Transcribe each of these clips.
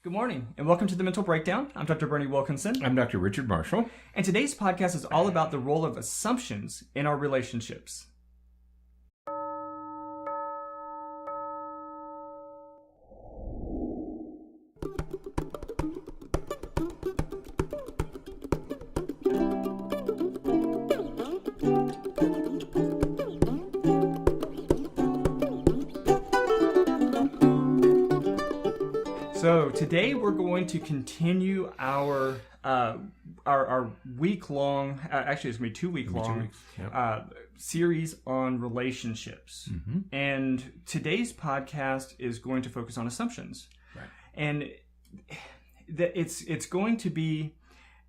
Good morning, and welcome to the Mental Breakdown. I'm Dr. Berney Wilkinson. I'm Dr. Richard Marshall. And today's podcast is all about the role of assumptions in our relationships. So today we're going to continue our week-long, actually it's going to be 2-week-long series on relationships. Mm-hmm. And today's podcast is going to focus on assumptions. Right. And it's going to be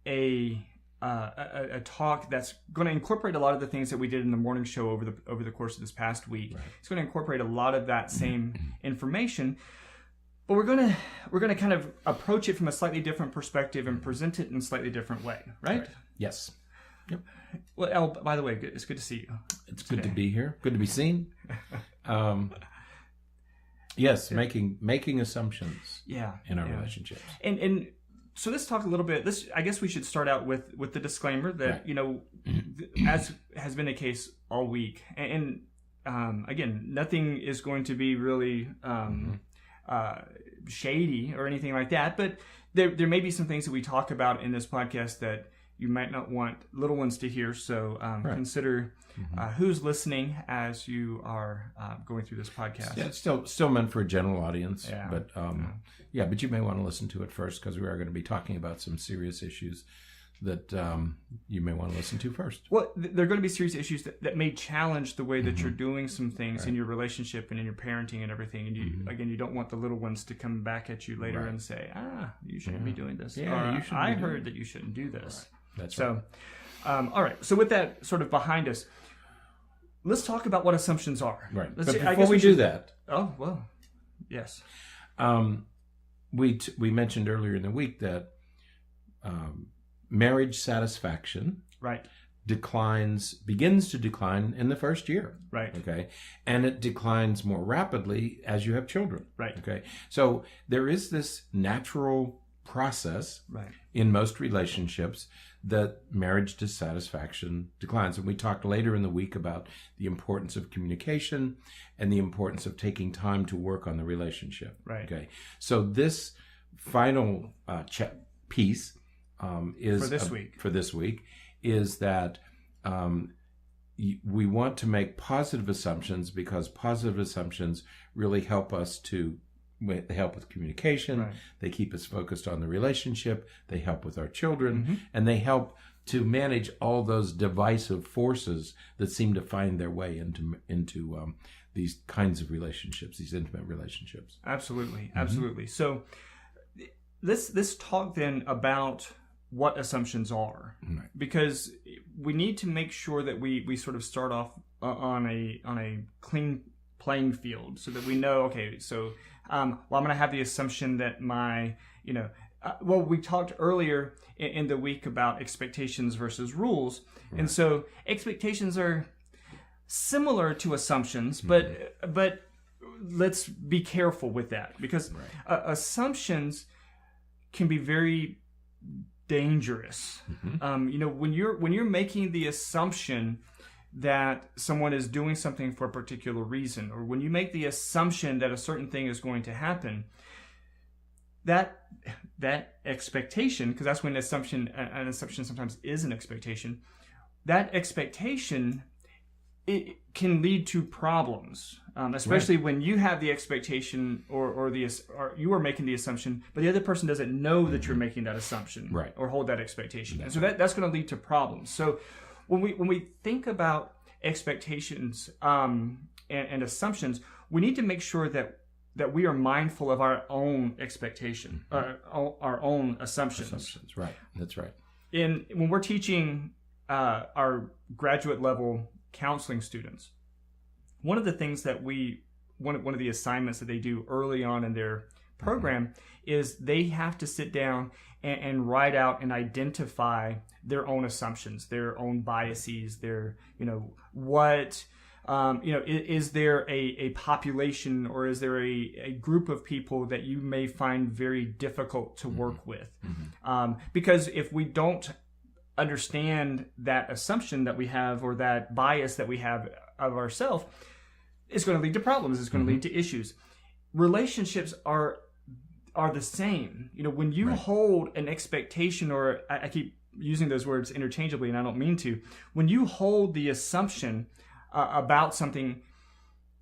a talk that's going to incorporate a lot of the things that we did in the morning show over the course of this past week. Right. It's going to incorporate a lot of that same information. But we're gonna kind of approach it from a slightly different perspective and present it in a slightly different way, right? Yes. Yep. Well, Al, by the way, it's good to see you. It's good to be here. Good to be seen. Yes, making assumptions. Yeah. In our relationships. And so let's talk a little bit. I guess we should start out with the disclaimer that as has been the case all week, and again, nothing is going to be really. Shady or anything like that, but there may be some things that we talk about in this podcast that you might not want little ones to hear. So consider who's listening as you are going through this podcast. Yeah, it's still meant for a general audience, but you may want to listen to it first because we are going to be talking about some serious issues that you may want to listen to first. Well, there are going to be serious issues that may challenge the way that you're doing some things in your relationship and in your parenting and everything. And you don't want the little ones to come back at you later and say, you shouldn't be doing this. Yeah, or, I heard that you shouldn't do this. Right. That's right. All right. So with that sort of behind us, let's talk about what assumptions are. Right. But before we do that. Oh, well, yes. We mentioned earlier in the week that marriage satisfaction begins to decline in the first year. Right. Okay. And it declines more rapidly as you have children. Right. Okay. So there is this natural process in most relationships that marriage dissatisfaction declines. And we talked later in the week about the importance of communication and the importance of taking time to work on the relationship. Right. Okay. So this final piece is for this week is that we want to make positive assumptions because positive assumptions really help us they help with communication. Right. They keep us focused on the relationship. They help with our children, and they help to manage all those divisive forces that seem to find their way into these kinds of relationships, these intimate relationships. Absolutely, absolutely. So let's talk then about what assumptions are, because we need to make sure that we sort of start off on a clean playing field so that we know, okay, so I'm going to have the assumption that we talked earlier in the week about expectations versus rules. Right. And so expectations are similar to assumptions, but let's be careful with that because assumptions can be very dangerous. When you're making the assumption that someone is doing something for a particular reason, or when you make the assumption that a certain thing is going to happen, that expectation, because that's when an assumption sometimes is an expectation, that expectation, it can lead to problems, especially when you have the expectation or you are making the assumption, but the other person doesn't know that you're making that assumption or hold that expectation. And so that's going to lead to problems. So when we think about expectations and assumptions, we need to make sure that we are mindful of our own expectation, our own assumptions. Right. That's right. When we're teaching our graduate level counseling students, one of the things that one of the assignments that they do early on in their program is they have to sit down and write out and identify their own assumptions, their own biases, their what Is there a population, or is there a group of people that you may find very difficult to work with? Because if we don't understand that assumption that we have, or that bias that we have of ourselves, it's going to lead to problems. It's going to lead to issues. Relationships are the same. When you hold an expectation, or I keep using those words interchangeably, and I don't mean to. When you hold the assumption about something,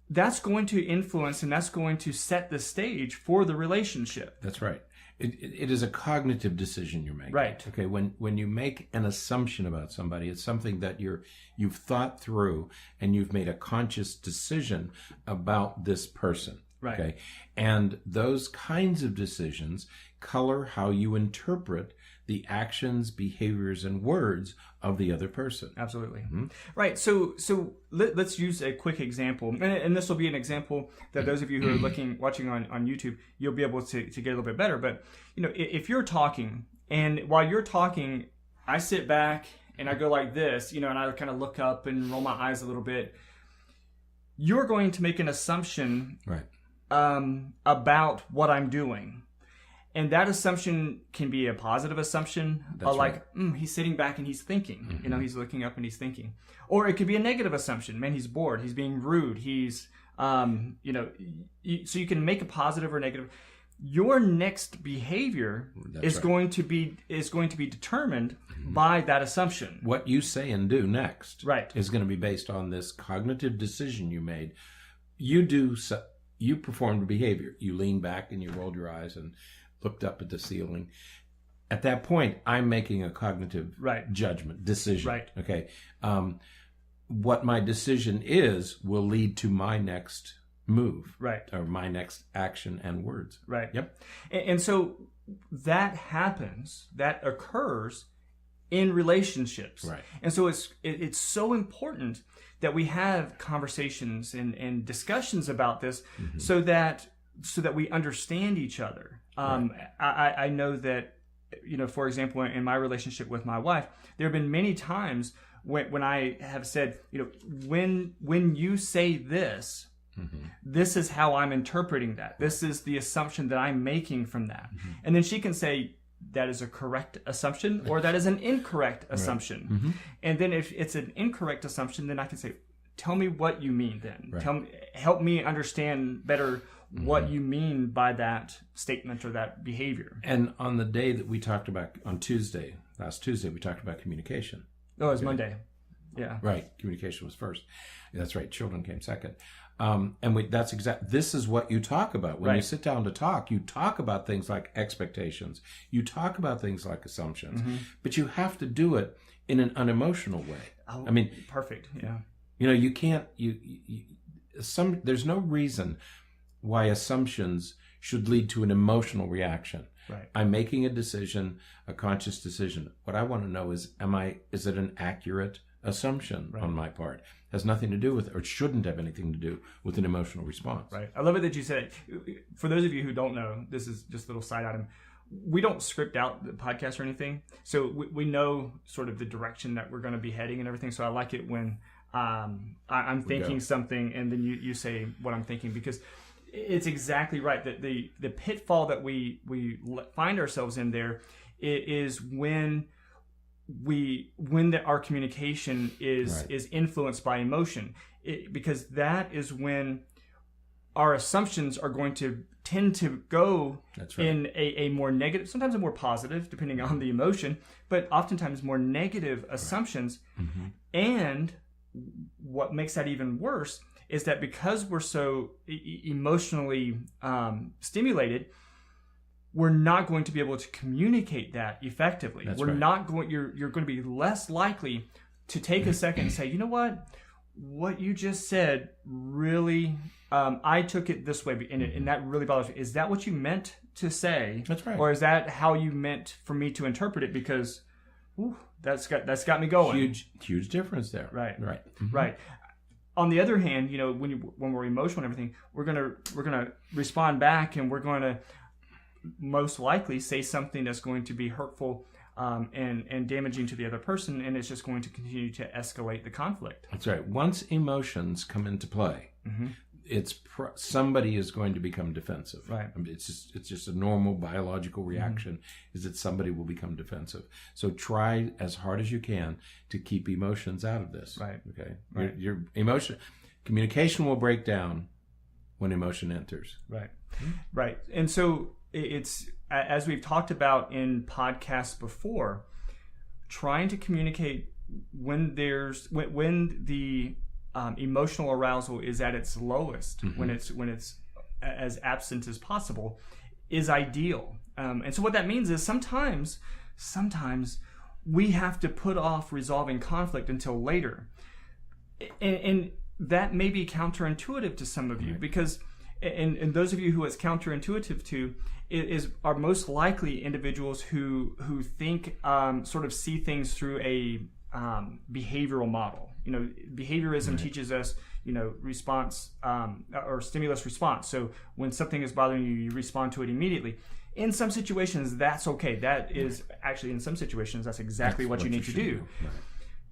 that's going to influence and that's going to set the stage for the relationship. That's right. It is a cognitive decision you're making. Right. Okay. When you make an assumption about somebody, it's something that you've thought through and you've made a conscious decision about this person. Right. Okay. And those kinds of decisions color how you interpret the actions, behaviors, and words of the other person. Absolutely. Right. So let's use a quick example, and this will be an example that those of you who are watching on YouTube, you'll be able to get a little bit better. But if you're talking, and while you're talking, I sit back and I go like this, and I kind of look up and roll my eyes a little bit. You're going to make an assumption, right, about what I'm doing. And that assumption can be a positive assumption, like, he's sitting back and he's thinking. He's looking up and he's thinking. Or it could be a negative assumption. Man, he's bored. He's being rude. He's, so you can make a positive or negative. Your next behavior is going to be determined by that assumption. What you say and do next, right, is going to be based on this cognitive decision you made. You performed a behavior. You leaned back and you rolled your eyes and looked up at the ceiling. At that point, I'm making a cognitive judgment, decision. Right. Okay. What my decision is will lead to my next move. Right. Or my next action and words. Right. Yep. And so that occurs in relationships. Right. And so it's so important that we have conversations and discussions about this so that we understand each other. I know that, for example, in my relationship with my wife, there have been many times when I have said, when you say this, this is how I'm interpreting that. This is the assumption that I'm making from that. And then she can say, that is a correct assumption, or that is an incorrect assumption. And then if it's an incorrect assumption, then I can say, tell me what you mean then. Help me understand better what you mean by that statement or that behavior. And on the day that we talked about, last Tuesday, we talked about communication. Oh, it was Monday. Yeah. Right. Communication was first. That's right. Children came second. This is what you talk about. When you sit down to talk, you talk about things like expectations. You talk about things like assumptions. But you have to do it in an unemotional way. Oh, I mean, perfect. Yeah. You can't, there's no reason why assumptions should lead to an emotional reaction. Right. I'm making a decision, a conscious decision. What I want to know is it an accurate assumption on my part? Has nothing to do with, or shouldn't have anything to do with, an emotional response. Right. I love it that you said it. For those of you who don't know, this is just a little side item. We don't script out the podcast or anything. So we know sort of the direction that we're going to be heading and everything. So I like it when I'm thinking something and then you say what I'm thinking, because it's exactly right. That the pitfall that we find ourselves in there is when our communication is influenced by emotion, because that is when our assumptions are going to tend to go in a more negative, sometimes a more positive, depending on the emotion, but oftentimes more negative assumptions. And what makes that even worse is that because we're so emotionally stimulated, we're not going to be able to communicate that effectively. You're going to be less likely to take a second and say, you know what you just said really, I took it this way, and that really bothers me. Is that what you meant to say? That's right. Or is that how you meant for me to interpret it? Because that's got me going. Huge difference there. Right. Right. On the other hand, when we're emotional and everything, we're gonna respond back, and we're going to most likely say something that's going to be hurtful and damaging to the other person, and it's just going to continue to escalate the conflict. That's right. Once emotions come into play, somebody is going to become defensive. Right. I mean, it's just a normal biological reaction is that somebody will become defensive. So try as hard as you can to keep emotions out of this. Right. Okay. Right. Your emotion communication will break down when emotion enters. Right. Right. And so it's, as we've talked about in podcasts before, trying to communicate when the emotional arousal is at its lowest, when it's as absent as possible, is ideal. And so what that means is sometimes we have to put off resolving conflict until later, and that may be counterintuitive to some of you, because and those of you who it's counterintuitive to are most likely individuals who think sort of see things through a behavioral model. Behaviorism teaches us, response or stimulus response. So when something is bothering you, you respond to it immediately. In some situations, that's okay. That is actually, in some situations, that's exactly what you need to do. Right.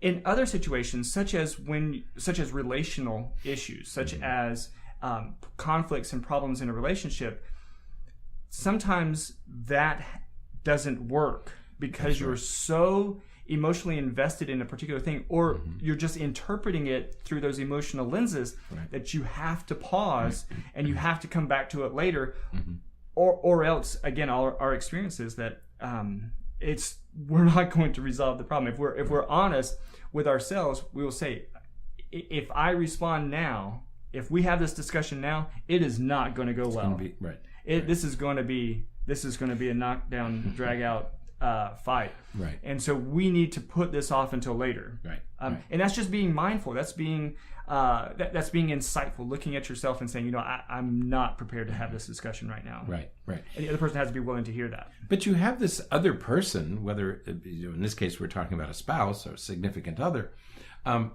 In other situations, such as relational issues, such as conflicts and problems in a relationship, sometimes that doesn't work because you're so emotionally invested in a particular thing, or you're just interpreting it through those emotional lenses, that you have to pause and you have to come back to it later, or else, again, our experience is that we're not going to resolve the problem. If we're honest with ourselves, we will say, if I respond now, if we have this discussion now, it is not going to go well. This is going to be a knockdown, drag out fight. Right. And so we need to put this off until later. Right. And that's just being mindful. That's being that's being insightful, looking at yourself and saying, I'm not prepared to have this discussion right now. Right. Right. And the other person has to be willing to hear that. But you have this other person, whether in this case we're talking about a spouse or a significant other.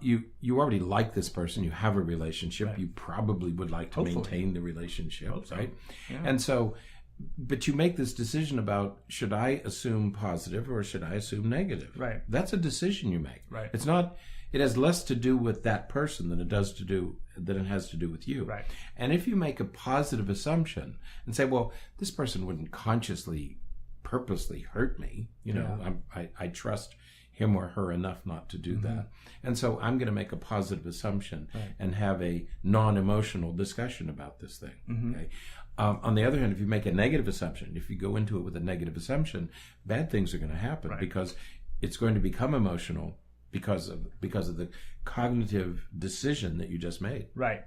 You already like this person. You have a relationship. Right. You probably would like to maintain the relationship, right? Yeah. And so, but you make this decision about, should I assume positive or should I assume negative? Right. That's a decision you make. Right. It's not. It has less to do with that person than it has to do with you. Right. And if you make a positive assumption and say, well, this person wouldn't purposely hurt me. I trust him or her enough not to do that. And so I'm going to make a positive assumption and have a non-emotional discussion about this thing. Okay. On the other hand, if you make a negative assumption, if you go into it with a negative assumption, bad things are going to happen because it's going to become emotional because of the cognitive decision that you just made. Right.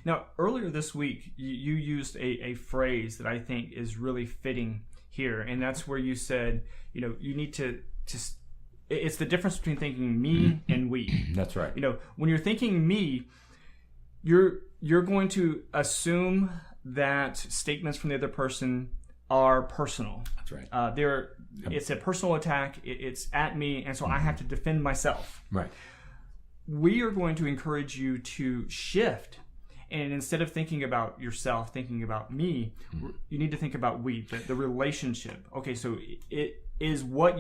Now, earlier this week, you used a phrase that I think is really fitting here, and that's where you said, you need to it's the difference between thinking me and we. That's right. When you're thinking me, you're going to assume that statements from the other person are personal. That's right. It's a personal attack. It's at me, and so I have to defend myself. Right. We are going to encourage you to shift, and instead of thinking about yourself, thinking about me, you need to think about we, the relationship. Okay, so it is what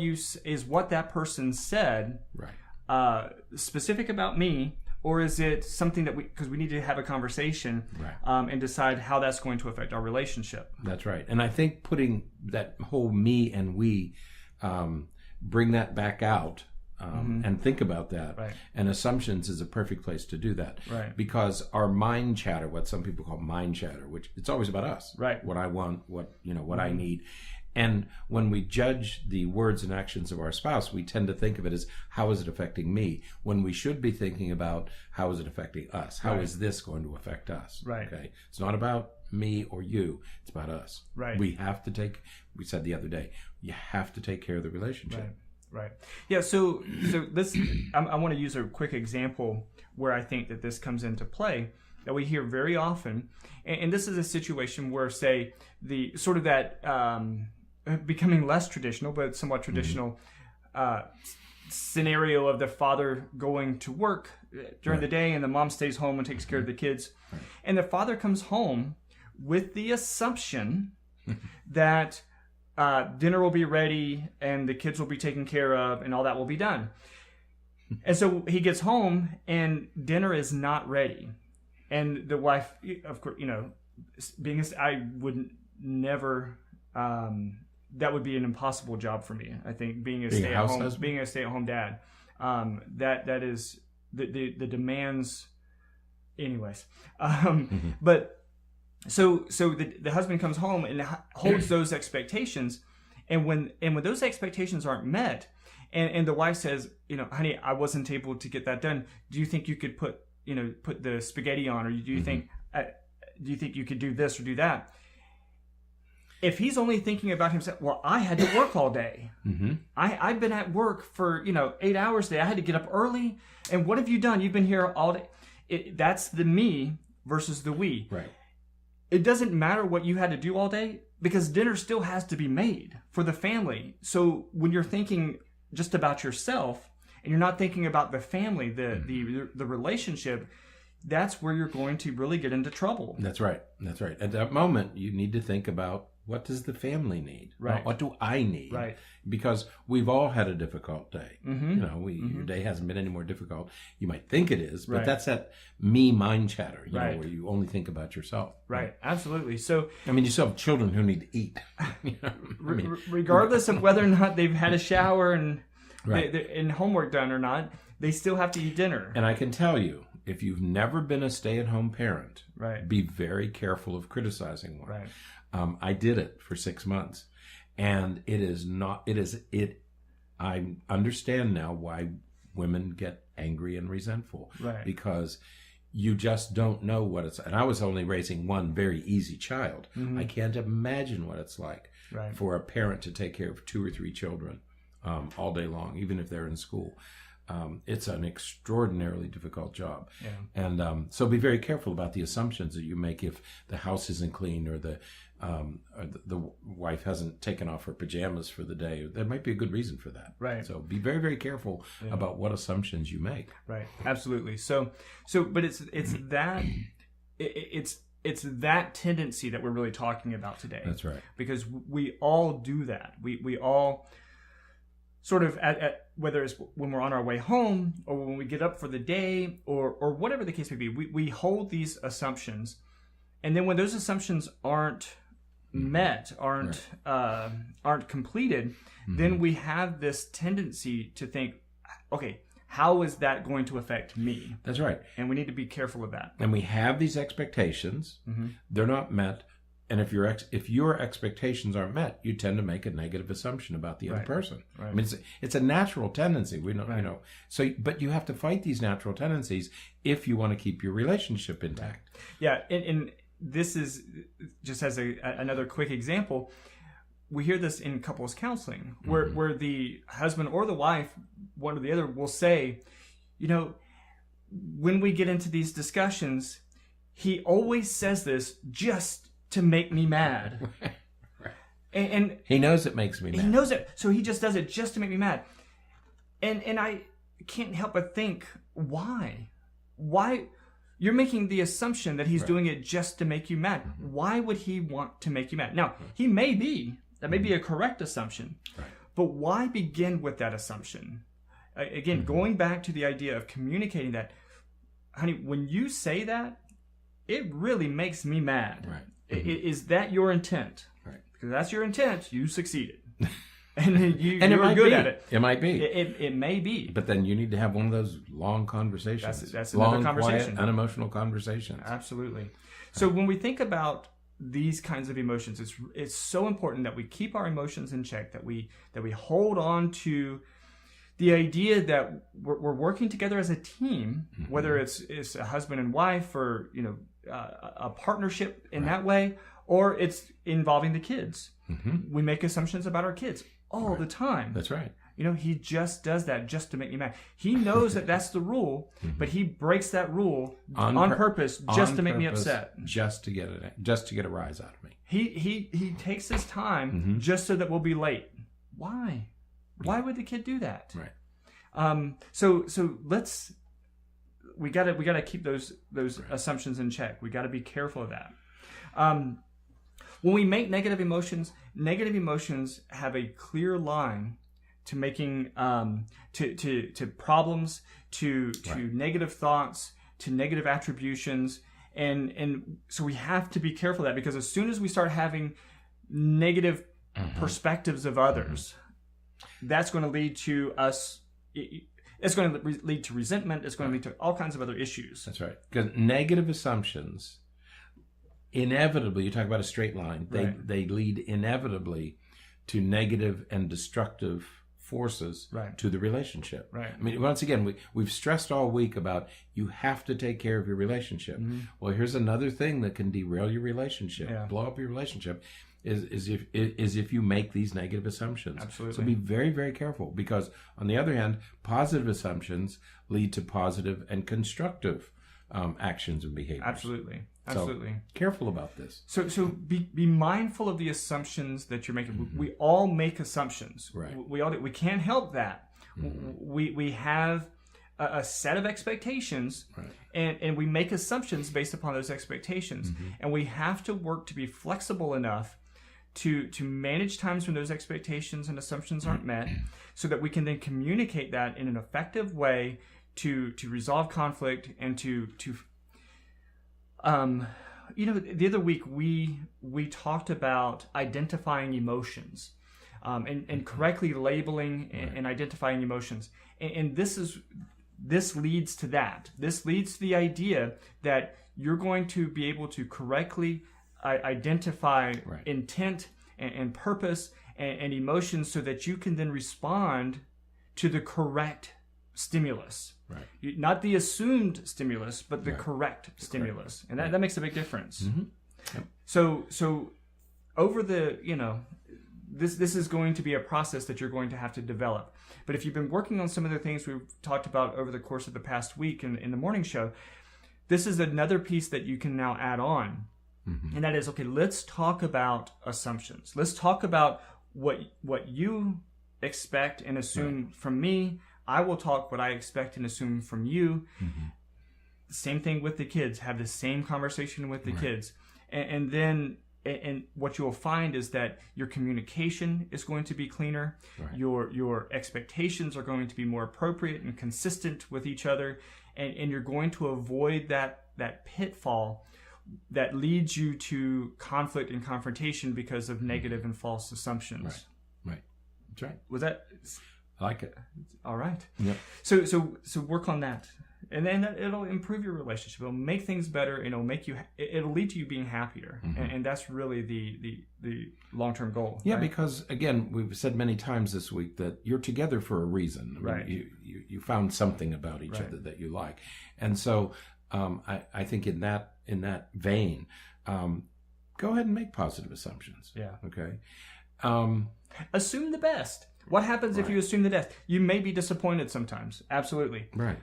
that person said specific about me, or is it something that because we need to have a conversation and decide how that's going to affect our relationship. That's right. And I think putting that whole me and we, bring that back out and think about that. Right. And assumptions is a perfect place to do that. Right. Because our mind chatter, what some people call mind chatter, which it's always about us. Right. What I want, what I need. And when we judge the words and actions of our spouse, we tend to think of it as, how is it affecting me? When we should be thinking about, how is it affecting us? How is this going to affect us? Right. Okay. It's not about me or you. It's about us. Right. We said the other day, you have to take care of the relationship. Right. Yeah. So this, I want to use a quick example where I think that this comes into play that we hear very often. And this is a situation where, say, the sort of that, becoming less traditional, but somewhat traditional scenario of the father going to work during the day and the mom stays home and takes care of the kids. Right. And the father comes home with the assumption that dinner will be ready and the kids will be taken care of and all that will be done. And so he gets home and dinner is not ready. And the wife, of course, I would never, that would be an impossible job for me. I think being a stay-at-home dad, that is the demands anyways. But so the husband comes home and holds those expectations. And when those expectations aren't met, and the wife says, honey, I wasn't able to get that done. Do you think you could put the spaghetti on, or do you think you could do this or do that? If he's only thinking about himself, well, I had to work all day. I've been at work for 8 hours a day. I had to get up early. And what have you done? You've been here all day. That's the me versus the we. Right. It doesn't matter what you had to do all day, because dinner still has to be made for the family. So when you're thinking just about yourself and you're not thinking about the family, the relationship, that's where you're going to really get into trouble. That's right. At that moment, you need to think about, what does the family need? Right. Not what do I need? Right. Because we've all had a difficult day. Your day hasn't been any more difficult. You might think it is, but that's that me mind chatter, where you only think about yourself. Right. Absolutely. So, you still have children who need to eat. Regardless of whether or not they've had a shower and and homework done or not, they still have to eat dinner. And I can tell you, if you've never been a stay-at-home parent, right, be very careful of criticizing one. Right. I did it for 6 months, and I understand now why women get angry and resentful. Right. Because you just don't know what it's, and I was only raising one very easy child. Mm-hmm. I can't imagine what it's like right, for a parent to take care of 2 or 3 children all day long, even if they're in school. It's an extraordinarily difficult job. Yeah. And so be very careful about the assumptions that you make if the house isn't clean, or the wife hasn't taken off her pajamas for the day. There might be a good reason for that. Right. So be very, very careful about what assumptions you make. Right. Absolutely. So but it's that it's that tendency that we're really talking about today. That's right. Because we all do that. We all sort of at whether it's when we're on our way home or when we get up for the day or whatever the case may be, we hold these assumptions, and then when those assumptions aren't met, aren't completed, then we have this tendency to think, okay, how is that going to affect me? That's right. And we need to be careful of that. And we have these expectations. They're not met. And if your expectations aren't met, you tend to make a negative assumption about the other person. Right. It's a natural tendency. We know, So, but you have to fight these natural tendencies if you want to keep your relationship intact. Yeah, and this is just as another quick example. We hear this in couples counseling, where the husband or the wife, one or the other, will say, when we get into these discussions, he always says this just to make me mad. And he knows it makes me mad. He knows it, so he just does it just to make me mad. And I can't help but think, why? You're making the assumption that he's doing it just to make you mad. Why would he want to make you mad? Now, that may be a correct assumption, but why begin with that assumption? Again, going back to the idea of communicating that, honey, when you say that, it really makes me mad. Right. Is that your intent? Right. Because that's your intent, you succeeded. And you're good at it. It might be. It may be. But then you need to have one of those long conversations. That's another conversation. Quiet, unemotional conversations. Absolutely. So when we think about these kinds of emotions, it's so important that we keep our emotions in check, that we hold on to the idea that we're working together as a team, whether it's a husband and wife, or a partnership in that way, or it's involving the kids. We make assumptions about our kids all the time. That's right. He just does that just to make me mad. He knows that that's the rule, but he breaks that rule on purpose just to make me upset. Just to get a rise out of me. He takes his time just so that we'll be late. Why? Why would the kid do that? Right. So we gotta keep those assumptions in check. We gotta be careful of that. When we make negative emotions have a clear line to making to problems, to negative thoughts, to negative attributions, and so we have to be careful of that, because as soon as we start having negative perspectives of others, that's going to lead to us. It's going to lead to resentment. It's going to lead to all kinds of other issues. That's right. Because negative assumptions, inevitably, you talk about a straight line, they lead inevitably to negative and destructive forces to the relationship. Right. I mean, once again, we've stressed all week about you have to take care of your relationship. Well, here's another thing that can derail your relationship, blow up your relationship, is if you make these negative assumptions. Absolutely. So be very, very careful, because on the other hand, positive assumptions lead to positive and constructive actions and behaviors. Absolutely. So careful about this. So be mindful of the assumptions that you're making. We all make assumptions. Right. We all do. We can't help that. We have a set of expectations, and we make assumptions based upon those expectations. And we have to work to be flexible enough to manage times when those expectations and assumptions aren't met, so that we can then communicate that in an effective way to resolve conflict and to the other week we talked about identifying emotions, and correctly labeling and identifying emotions, and this leads to that. This leads to the idea that you're going to be able to correctly identify intent and purpose and emotions, so that you can then respond to the correct stimulus. Not the assumed stimulus, but the correct stimulus. And that makes a big difference. So over the, this is going to be a process that you're going to have to develop. But if you've been working on some of the things we've talked about over the course of the past week in the morning show, this is another piece that you can now add on. And that is, okay, let's talk about assumptions. Let's talk about what you expect and assume from me. I will talk what I expect and assume from you. Same thing with the kids. Have the same conversation with the kids. And then what you'll find is that your communication is going to be cleaner. Your expectations are going to be more appropriate and consistent with each other. And you're going to avoid that pitfall that leads you to conflict and confrontation because of negative and false assumptions. Right. That's right. Was that... I like it. All right. Yep. So work on that, and then it'll improve your relationship. It'll make things better, and it'll lead to you being happier, and that's really the long-term goal. Yeah, because again, we've said many times this week that you're together for a reason. I mean, you found something about each other that you like, and so I think in that vein, go ahead and make positive assumptions. Yeah. Okay. Assume the best. What happens if you assume the best? You may be disappointed sometimes. Absolutely. Right.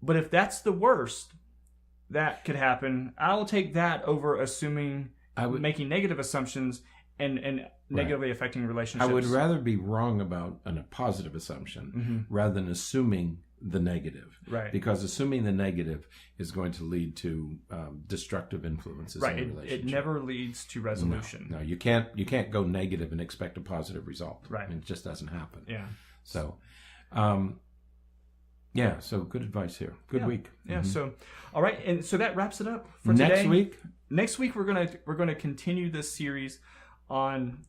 But if that's the worst that could happen, I'll take that over making negative assumptions and negatively affecting relationships. I would rather be wrong about a positive assumption rather than assuming the negative. Right. Because assuming the negative is going to lead to destructive influences in the relationship. It never leads to resolution. No, you can't go negative and expect a positive result. Right. I mean, it just doesn't happen. Yeah. So, so good advice here. Good week. Yeah. So, all right, and so that wraps it up for today. Next week we're gonna continue this series on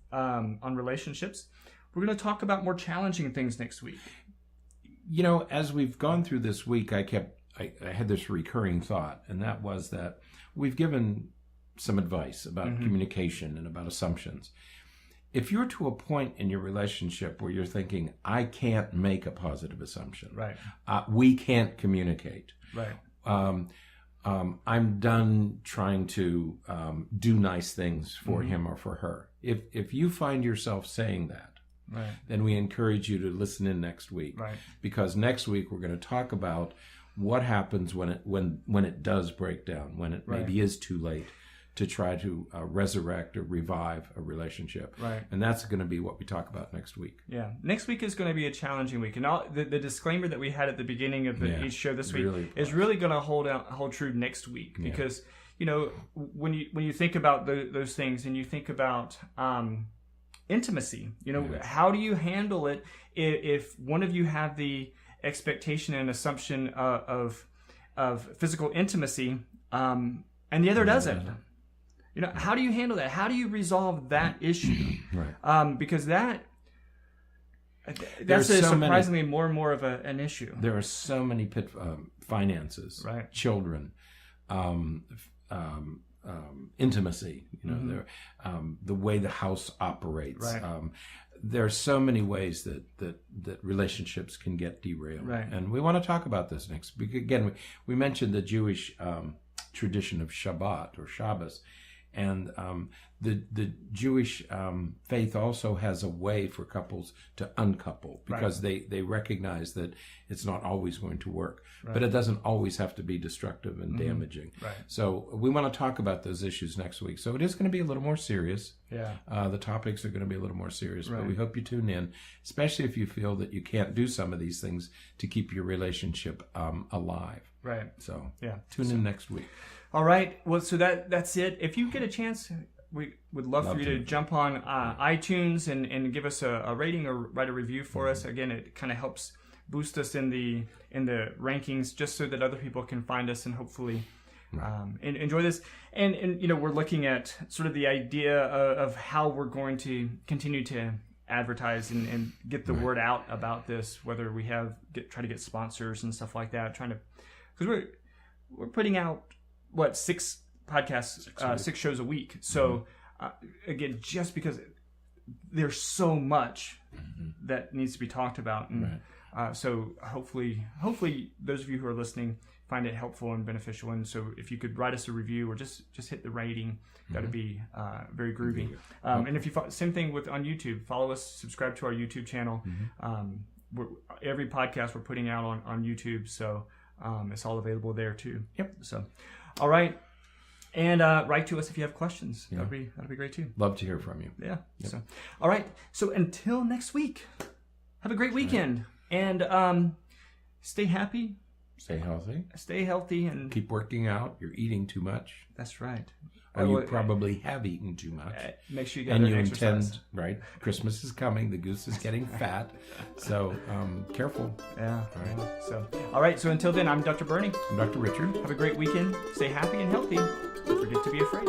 relationships. We're gonna talk about more challenging things next week. As we've gone through this week, I had this recurring thought, and that was that we've given some advice about communication and about assumptions. If you're to a point in your relationship where you're thinking, I can't make a positive assumption, we can't communicate, I'm done trying to do nice things for him or for her. If you find yourself saying that, then we encourage you to listen in next week. Because next week we're going to talk about what happens when it does break down, when it maybe is too late to try to resurrect or revive a relationship. And that's going to be what we talk about next week. Yeah. Next week is going to be a challenging week. And the disclaimer that we had at the beginning of each show this week is really going to hold true next week. Because when you think about those things, and you think about intimacy, how do you handle it if one of you have the expectation and assumption of physical intimacy, and the other doesn't? How do you handle that? How do you resolve that issue? Right. Because that's surprisingly more and more of an issue. There are so many finances, right? Children, intimacy. The way the house operates. Right. There are so many ways that relationships can get derailed, right? And we want to talk about this next week. Again, we mentioned the Jewish tradition of Shabbat or Shabbos. And the Jewish faith also has a way for couples to uncouple, because they recognize that it's not always going to work, but it doesn't always have to be destructive and damaging. Right. So we want to talk about those issues next week. So it is going to be a little more serious. Yeah. The topics are going to be a little more serious, but we hope you tune in, especially if you feel that you can't do some of these things to keep your relationship alive. Right. So tune in next week. All right. Well, so that's it. If you get a chance, we would love for you to jump on iTunes and give us a rating or write a review for us. Again, it kind of helps boost us in the rankings, just so that other people can find us and hopefully enjoy this. And we're looking at sort of the idea of how we're going to continue to advertise and get the word out about this, whether we try to get sponsors and stuff like that, because we're putting out 6 podcasts, 6 shows a week. So again, just because there's so much that needs to be talked about, and so hopefully those of you who are listening find it helpful and beneficial. And so if you could write us a review or just hit the rating, that'd be very groovy. And if you same thing on YouTube, follow us, subscribe to our YouTube channel. Every podcast we're putting out on YouTube, so it's all available there too. Yep. So, all right, and write to us if you have questions. Yeah. That'd be great too. Love to hear from you. Yeah. Yep. So, all right. So until next week, have a great weekend, and stay happy. Stay healthy, and keep working out. You're eating too much. That's right. Or you probably have eaten too much. Make sure you get exercise. Right? Christmas is coming. The goose is getting fat. So careful. Yeah. All right. All right. So until then, I'm Dr. Berney. I'm Dr. Richard. Have a great weekend. Stay happy and healthy. Don't forget to be afraid.